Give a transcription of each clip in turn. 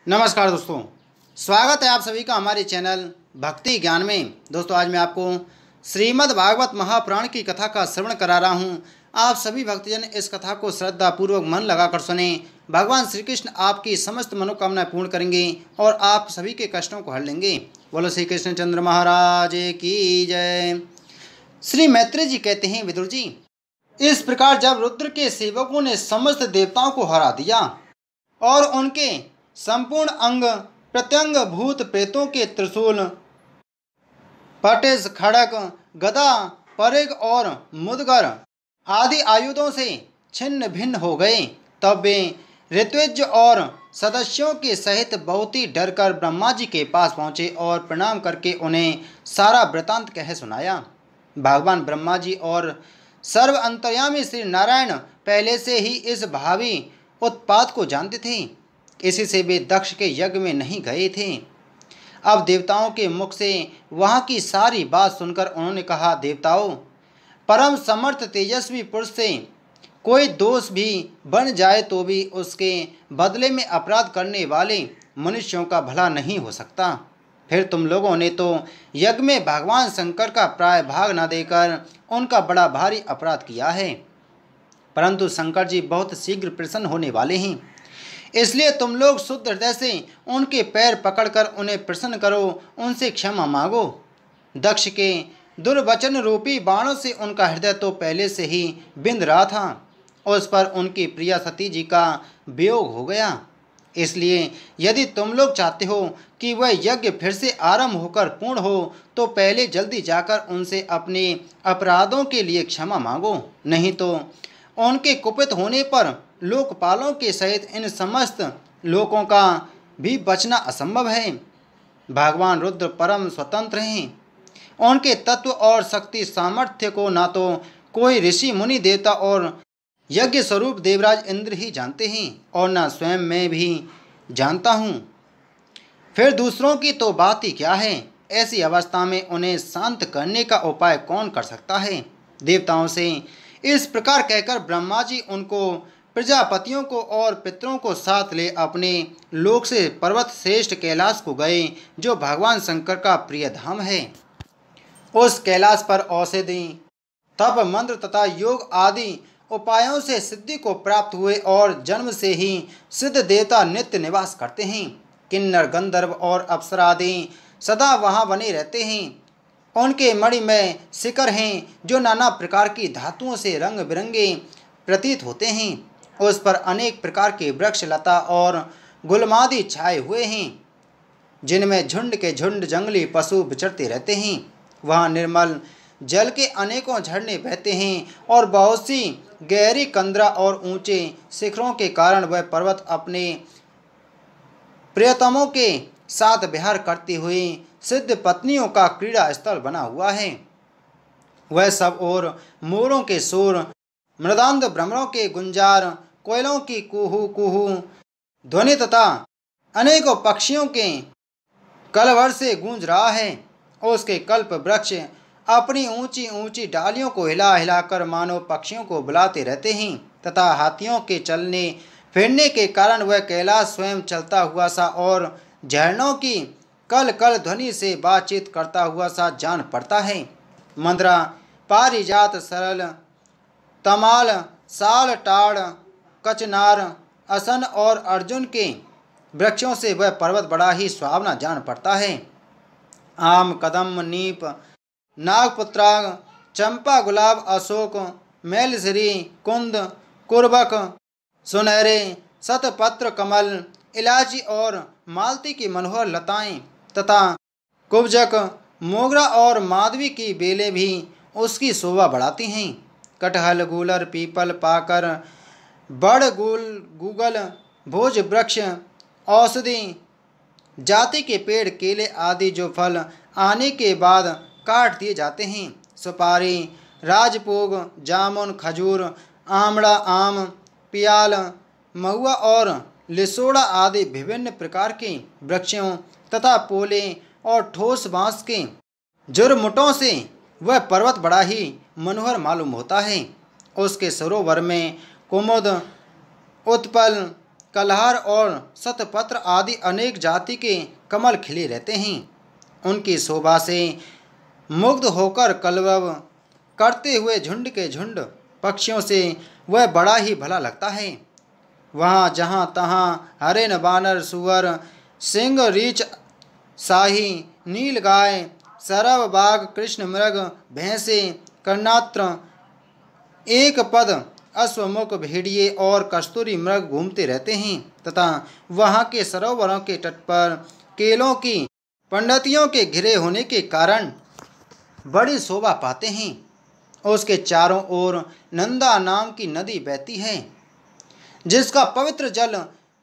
नमस्कार दोस्तों, स्वागत है आप सभी का हमारे चैनल भक्ति ज्ञान में। दोस्तों, आज मैं आपको श्रीमद् भागवत महापुराण की कथा का श्रवण करा रहा हूँ। आप सभी भक्तजन इस कथा को श्रद्धा पूर्वक मन लगाकर सुने। भगवान श्री कृष्ण आपकी समस्त मनोकामनाएं पूर्ण करेंगे और आप सभी के कष्टों को हर लेंगे। बोलो श्री कृष्णचंद्र महाराज की जय। श्री मैत्रेय जी कहते हैं, विदुर जी, इस प्रकार जब रुद्र के सेवकों ने समस्त देवताओं को हरा दिया और उनके संपूर्ण अंग प्रत्यंग भूत प्रेतों के त्रिशूल, पटिश, खड़ग, गदा, परिग और मुदगर आदि आयुधों से छिन्न भिन्न हो गए, तब वे ऋत्विज और सदस्यों के सहित बहुत ही डरकर ब्रह्मा जी के पास पहुँचे और प्रणाम करके उन्हें सारा वृतांत कह सुनाया। भगवान ब्रह्मा जी और सर्व अंतर्यामी श्री नारायण पहले से ही इस भावी उत्पात को जानते थे, इसी से वे दक्ष के यज्ञ में नहीं गए थे। अब देवताओं के मुख से वहाँ की सारी बात सुनकर उन्होंने कहा, देवताओं, परम समर्थ तेजस्वी पुरुष से कोई दोष भी बन जाए तो भी उसके बदले में अपराध करने वाले मनुष्यों का भला नहीं हो सकता। फिर तुम लोगों ने तो यज्ञ में भगवान शंकर का प्राय भाग न देकर उनका बड़ा भारी अपराध किया है, परंतु शंकर जी बहुत शीघ्र प्रसन्न होने वाले हैं, इसलिए तुम लोग शुद्ध हृदय से उनके पैर पकड़कर उन्हें प्रसन्न करो, उनसे क्षमा मांगो। दक्ष के दुर्वचन रूपी बाणों से उनका हृदय तो पहले से ही बिंद रहा था, उस पर उनकी प्रिया सती जी का वियोग हो गया। इसलिए यदि तुम लोग चाहते हो कि वह यज्ञ फिर से आरंभ होकर पूर्ण हो, तो पहले जल्दी जाकर उनसे अपने अपराधों के लिए क्षमा मांगो, नहीं तो उनके कुपित होने पर लोकपालों के सहित इन समस्त लोकों का भी बचना असंभव है। भगवान रुद्र परम स्वतंत्र हैं, उनके तत्व और शक्ति सामर्थ्य को ना तो कोई ऋषि मुनि देवता और यज्ञ स्वरूप देवराज इंद्र ही जानते हैं और ना स्वयं मैं भी जानता हूँ, फिर दूसरों की तो बात ही क्या है। ऐसी अवस्था में उन्हें शांत करने का उपाय कौन कर सकता है। देवताओं से इस प्रकार कहकर ब्रह्मा जी उनको, प्रजापतियों को और पितरों को साथ ले अपने लोक से पर्वत श्रेष्ठ कैलाश को गए, जो भगवान शंकर का प्रिय धाम है। उस कैलाश पर औषधि, तप, मंत्र तथा योग आदि उपायों से सिद्धि को प्राप्त हुए और जन्म से ही सिद्ध देवता नित्य निवास करते हैं। किन्नर, गंधर्व और अप्सरा आदि सदा वहाँ बने रहते हैं। उनके मणिमय शिखर हैं, जो नाना प्रकार की धातुओं से रंग बिरंगे प्रतीत होते हैं। उस पर अनेक प्रकार के वृक्ष, लता और गुलमादि छाए हुए हैं, जिनमें झुंड के झुंड जंगली पशु विचरते रहते हैं। वहाँ निर्मल जल के अनेकों झरने बहते हैं और बहुत सी गहरी कंदरा और ऊंचे शिखरों के कारण वह पर्वत अपने प्रियतमों के साथ विहार करती हुई सिद्ध पत्नियों का क्रीड़ा स्थल बना हुआ है। वह सब और मोरों के शोर, मृदांध भ्रमरों के गुंजार, कोयलों की कुहू कुहू ध्वनि तथा अनेकों पक्षियों के कलवर से गूंज रहा है। उसके कल्प वृक्ष अपनी ऊंची ऊंची डालियों को हिला हिलाकर मानो पक्षियों को बुलाते रहते हैं तथा हाथियों के चलने फिरने के कारण वह कैलाश स्वयं चलता हुआ सा और झरनों की कल कल ध्वनि से बातचीत करता हुआ सा जान पड़ता है। मंद्रा, पारिजात, सरल, तमाल, साल, टाड़, कचनार, असन और अर्जुन के वृक्षों से वह पर्वत बड़ा ही सुहावना जान पड़ता है। आम, कदम, नीप, नागपुत्राग, चंपा, गुलाब, अशोक, मैलश्री, कुंद, कुर्बक, सुनहरे, शतपत्र, कमल, इलायची और मालती की मनोहर लताएं तथा कुब्जक, मोगरा और माधवी की बेलें भी उसकी शोभा बढ़ाती हैं। कटहल, गूलर, पीपल, पाकर, बड़, गूगल, भोज वृक्ष, औषधि जाति के पेड़, केले आदि जो फल आने के बाद काट दिए जाते हैं, सुपारी, राजपूग, जामुन, खजूर, आमड़ा, आम, पियाल, महुआ और लिसोड़ा आदि विभिन्न प्रकार के वृक्षों तथा पोले और ठोस बांस के जुरमुटों से वह पर्वत बड़ा ही मनोहर मालूम होता है। उसके सरोवर में कुमुद, उत्पल, कलहर और शतपत्र आदि अनेक जाति के कमल खिले रहते हैं। उनकी शोभा से मुग्ध होकर कलरव करते हुए झुंड के झुंड पक्षियों से वह बड़ा ही भला लगता है। वहाँ जहाँ तहाँ हरिण, बानर, सुअर, सिंह, रीछ, शाही, नील गाय, सरव, बाघ, कृष्ण मृग, भैंसे, कर्णात्र, एक पद, अश्वमुख, भेड़िए और कस्तूरी मृग घूमते रहते हैं तथा वहाँ के सरोवरों के तट पर केलों की पंडतियों के घिरे होने के कारण बड़ी शोभा पाते हैं। उसके चारों ओर नंदा नाम की नदी बहती है, जिसका पवित्र जल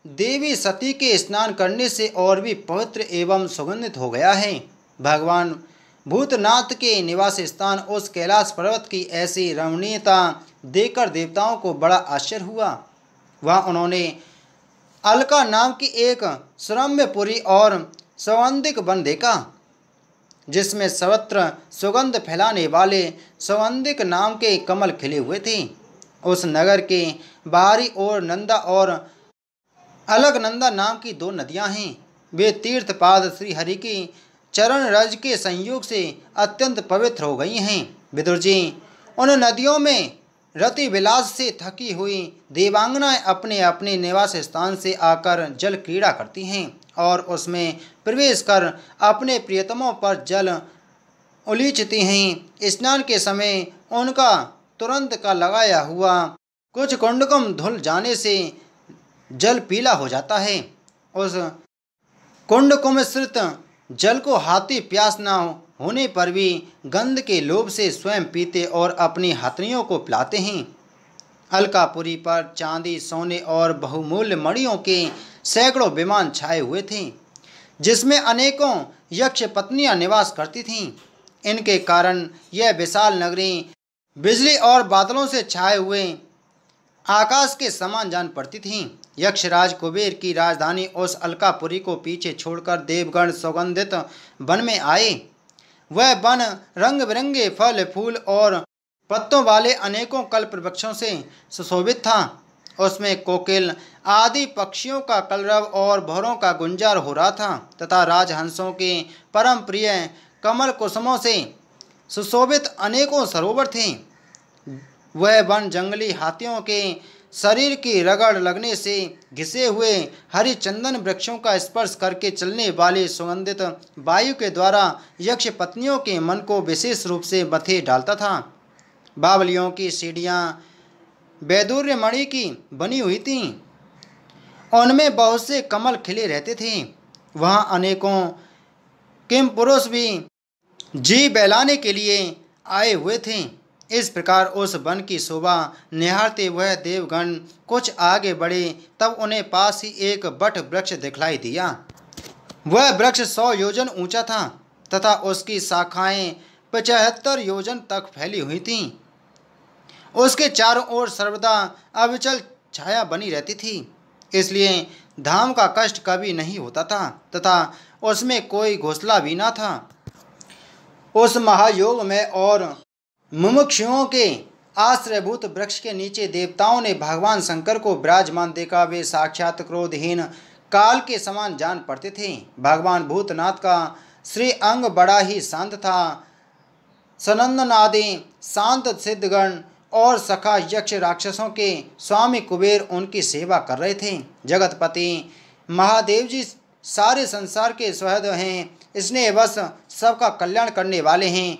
देवी सती के स्नान करने से और भी पवित्र एवं सुगंधित हो गया है। भगवान भूतनाथ के निवास स्थान उस कैलाश पर्वत की ऐसी रमणीयता देखकर देवताओं को बड़ा आश्चर्य हुआ। वहाँ उन्होंने अलका नाम की एक सुरम्यपुरी और सौगंधिक वन देखा, जिसमें सर्वत्र सुगंध फैलाने वाले सौगंधिक नाम के कमल खिले हुए थे। उस नगर के बाहरी ओर नंदा और अलकनंदा नाम की दो नदियां हैं। वे तीर्थपाद श्रीहरि की चरण रज के संयोग से अत्यंत पवित्र हो गई हैं। विदुर जी, उन नदियों में रति विलास से थकी हुई देवांगनाएं अपने अपने निवास स्थान से आकर जल क्रीड़ा करती हैं और उसमें प्रवेश कर अपने प्रियतमों पर जल उलीचती हैं। स्नान के समय उनका तुरंत का लगाया हुआ कुछ कुंडकम धुल जाने से जल पीला हो जाता है। उस कुंडकुमिश्रित जल को हाथी प्यास न होने पर भी गंध के लोभ से स्वयं पीते और अपनी हथनियों को पिलाते हैं। अलकापुरी पर चांदी, सोने और बहुमूल्य मणियों के सैकड़ों विमान छाए हुए थे, जिसमें अनेकों यक्ष पत्नियां निवास करती थीं। इनके कारण यह विशाल नगरी बिजली और बादलों से छाए हुए आकाश के समान जान पड़ती थीं। यक्षराज कुबेर की राजधानी उस अलकापुरी को पीछे छोड़कर देवगण सुगंधित वन में आए। वह वन रंग बिरंगे फल, फूल और पत्तों वाले अनेकों कल्प वृक्षों से सुशोभित था। उसमें कोकिल आदि पक्षियों का कलरव और भौरों का गुंजार हो रहा था तथा राजहंसों के परम प्रिय कमल कुसुमों से सुशोभित अनेकों सरोवर थे। वह वन जंगली हाथियों के शरीर की रगड़ लगने से घिसे हुए हरि चंदन वृक्षों का स्पर्श करके चलने वाली सुगंधित वायु के द्वारा यक्ष पत्नियों के मन को विशेष रूप से मथे डालता था। बावलियों की सीढ़ियाँ वैदुर्य मणि की बनी हुई थीं। उनमें बहुत से कमल खिले रहते थे। वहाँ अनेकों किम पुरुष भी जी बहलाने के लिए आए हुए थे। इस प्रकार उस वन की शोभा निहारते वह देवगण कुछ आगे बढ़े, तब उन्हें पास ही एक बट वृक्ष दिखलाई दिया। वह वृक्ष 100 योजन ऊंचा था तथा उसकी शाखाएं 75 योजन तक फैली हुई थीं। उसके चारों ओर सर्वदा अविचल छाया बनी रहती थी, इसलिए धाम का कष्ट कभी नहीं होता था तथा उसमें कोई घोंसला भी न था। उस महायोग में और मुमुक्षुओं के आश्रयभूत वृक्ष के नीचे देवताओं ने भगवान शंकर को विराजमान देखा। वे साक्षात क्रोधहीन काल के समान जान पड़ते थे। भगवान भूतनाथ का श्री अंग बड़ा ही शांत था। सनंदन आदि शांत सिद्धगण और सखा यक्ष राक्षसों के स्वामी कुबेर उनकी सेवा कर रहे थे। जगतपति महादेव जी सारे संसार के स्वहृदय हैं, इसने बस सबका कल्याण करने वाले हैं।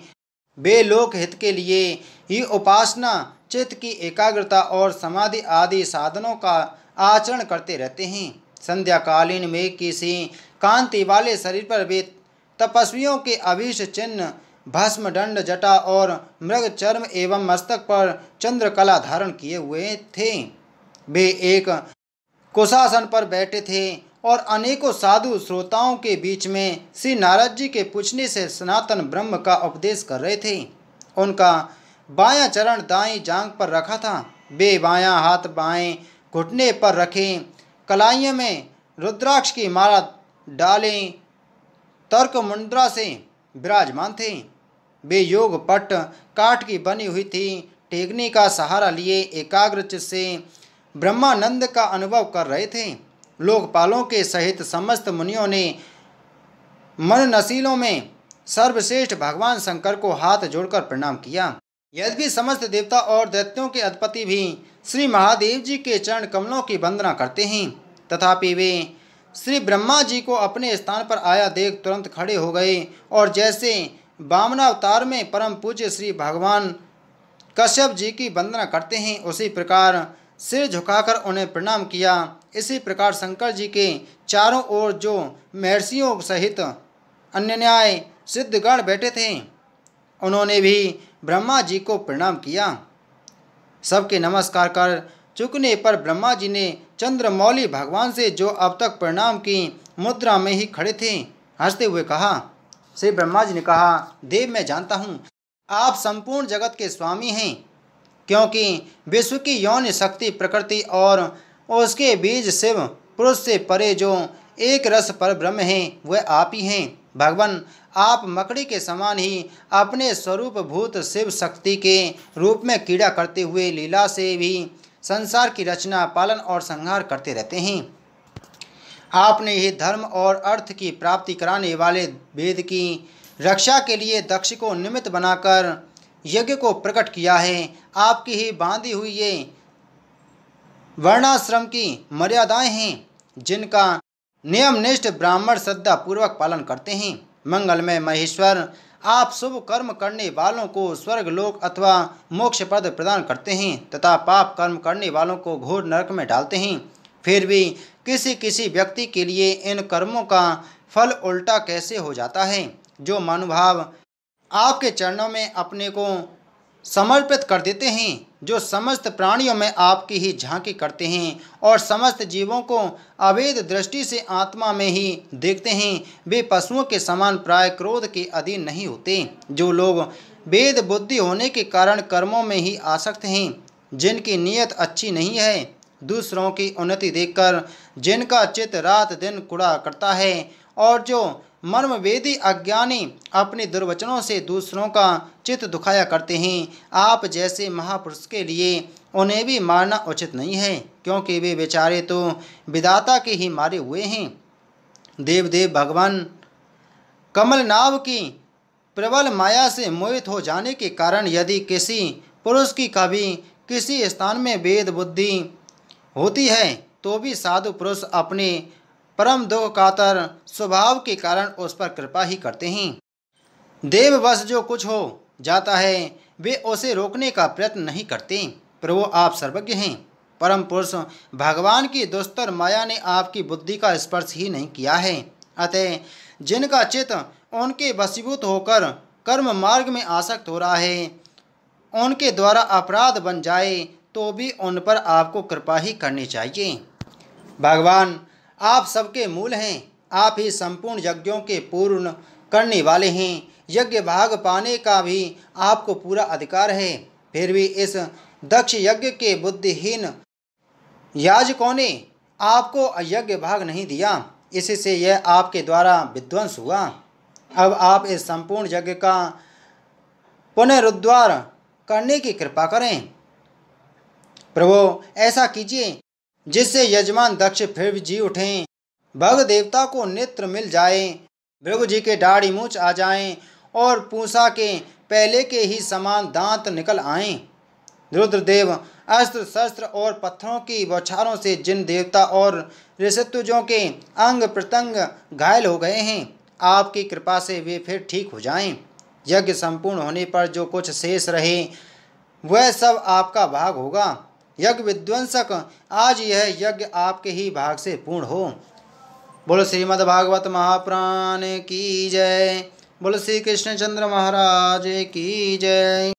वे लोक हित के लिए ही उपासना, चित्त की एकाग्रता और समाधि आदि साधनों का आचरण करते रहते हैं। संध्याकालीन मेघ की सी कांति वाले शरीर पर वे तपस्वियों के अभीष्ट चिन्ह, भस्म, दंड, जटा और मृग चर्म एवं मस्तक पर चंद्रकला धारण किए हुए थे। वे एक कुशासन पर बैठे थे और अनेकों साधु श्रोताओं के बीच में श्री नारद जी के पूछने से सनातन ब्रह्म का उपदेश कर रहे थे। उनका बायां चरण दाईं जांघ पर रखा था। वे बायां हाथ बाएं घुटने पर रखे कलाइयों में रुद्राक्ष की माला डाले तर्क मुद्रा से विराजमान थे। वे योग पट काठ की बनी हुई थी टेकनी का सहारा लिए एकाग्र चित्त से ब्रह्मानंद का अनुभव कर रहे थे। लोकपालों के सहित समस्त मुनियों ने मन नसीलों में सर्वश्रेष्ठ भगवान शंकर को हाथ जोड़कर प्रणाम किया। यद्यपि समस्त देवता और दैत्यों के अधिपति भी श्री महादेव जी के चरण कमलों की वंदना करते हैं, तथापि वे श्री ब्रह्मा जी को अपने स्थान पर आया देख तुरंत खड़े हो गए और जैसे वामनावतार में परम पूज्य श्री भगवान कश्यप जी की वंदना करते हैं उसी प्रकार सिर झुकाकर उन्हें प्रणाम किया। इसी प्रकार शंकर जी के चारों ओर जो महर्षियों सहित अन्य न्याय सिद्धगण बैठे थे उन्होंने भी ब्रह्मा जी को प्रणाम किया। सबके नमस्कार कर चुकने पर ब्रह्मा जी ने चंद्रमौली भगवान से जो अब तक प्रणाम की मुद्रा में ही खड़े थे हंसते हुए कहा। श्री ब्रह्मा जी ने कहा, देव मैं जानता हूँ आप संपूर्ण जगत के स्वामी हैं, क्योंकि विश्व की यौन शक्ति प्रकृति और उसके बीज शिव पुरुष से परे जो एक रस पर ब्रह्म हैं वह आप ही हैं। भगवान आप मकड़ी के समान ही अपने स्वरूप भूत शिव शक्ति के रूप में क्रीड़ा करते हुए लीला से भी संसार की रचना पालन और संहार करते रहते हैं। आपने ही धर्म और अर्थ की प्राप्ति कराने वाले वेद की रक्षा के लिए दक्ष को निमित्त बनाकर यज्ञ को प्रकट किया है। आपकी ही बांधी हुई ये वर्णाश्रम की मर्यादाएं हैं जिनका नियमनिष्ठ ब्राह्मण श्रद्धा पूर्वक पालन करते हैं। मंगलमय महेश्वर आप शुभ कर्म करने वालों को स्वर्ग लोक अथवा मोक्ष पद प्रदान करते हैं तथा पाप कर्म करने वालों को घोर नरक में डालते हैं। फिर भी किसी किसी व्यक्ति के लिए इन कर्मों का फल उल्टा कैसे हो जाता है। जो महानुभाव आपके चरणों में अपने को समर्पित कर देते हैं, जो समस्त प्राणियों में आपकी ही झांकी करते हैं और समस्त जीवों को अभेद दृष्टि से आत्मा में ही देखते हैं, वे पशुओं के समान प्राय क्रोध के अधीन नहीं होते। जो लोग वेद बुद्धि होने के कारण कर्मों में ही आसक्त हैं, जिनकी नीयत अच्छी नहीं है, दूसरों की उन्नति देखकर जिनका चित्त रात दिन कुड़ा करता है और जो मर्मवेदी अज्ञानी अपने दुर्वचनों से दूसरों का चित्त दुखाया करते हैं, आप जैसे महापुरुष के लिए उन्हें भी मारना उचित नहीं है, क्योंकि वे बेचारे तो विधाता के ही मारे हुए हैं। देवदेव भगवान कमलनाभ की प्रबल माया से मोहित हो जाने के कारण यदि किसी पुरुष की कभी किसी स्थान में वेद बुद्धि होती है तो भी साधु पुरुष अपने परम दुख कातर स्वभाव के कारण उस पर कृपा ही करते हैं। देववश जो कुछ हो जाता है वे उसे रोकने का प्रयत्न नहीं करते। प्रभु आप सर्वज्ञ हैं। परम पुरुष भगवान की दुस्तर माया ने आपकी बुद्धि का स्पर्श ही नहीं किया है। अतः जिनका चित्त उनके वशीभूत होकर कर्म मार्ग में आसक्त हो रहा है, उनके द्वारा अपराध बन जाए तो भी उन पर आपको कृपा ही करनी चाहिए। भगवान आप सबके मूल हैं। आप ही संपूर्ण यज्ञों के पूर्ण करने वाले हैं। यज्ञ भाग पाने का भी आपको पूरा अधिकार है। फिर भी इस दक्ष यज्ञ के बुद्धिहीन याजकों ने आपको यज्ञ भाग नहीं दिया, इससे यह आपके द्वारा विध्वंस हुआ। अब आप इस संपूर्ण यज्ञ का पुनरुद्धार करने की कृपा करें। प्रभु ऐसा कीजिए जिससे यजमान दक्ष फिर जी उठें, भग देवता को नेत्र मिल जाए, भृगु जी के दाढ़ी मूंछ आ जाएं और पूषा के पहले के ही समान दांत निकल आएं। रुद्रदेव अस्त्र शस्त्र और पत्थरों की बौछारों से जिन देवता और ऋषित्वजों के अंग प्रत्यंग घायल हो गए हैं, आपकी कृपा से वे फिर ठीक हो जाएं। यज्ञ संपूर्ण होने पर जो कुछ शेष रहे वह सब आपका भाग होगा। यज्ञ विध्वंसक आज यह यज्ञ आपके ही भाग से पूर्ण हो। बोलो श्रीमद् भागवत महापुराण की जय। बोलो श्री कृष्णचंद्र महाराज की जय।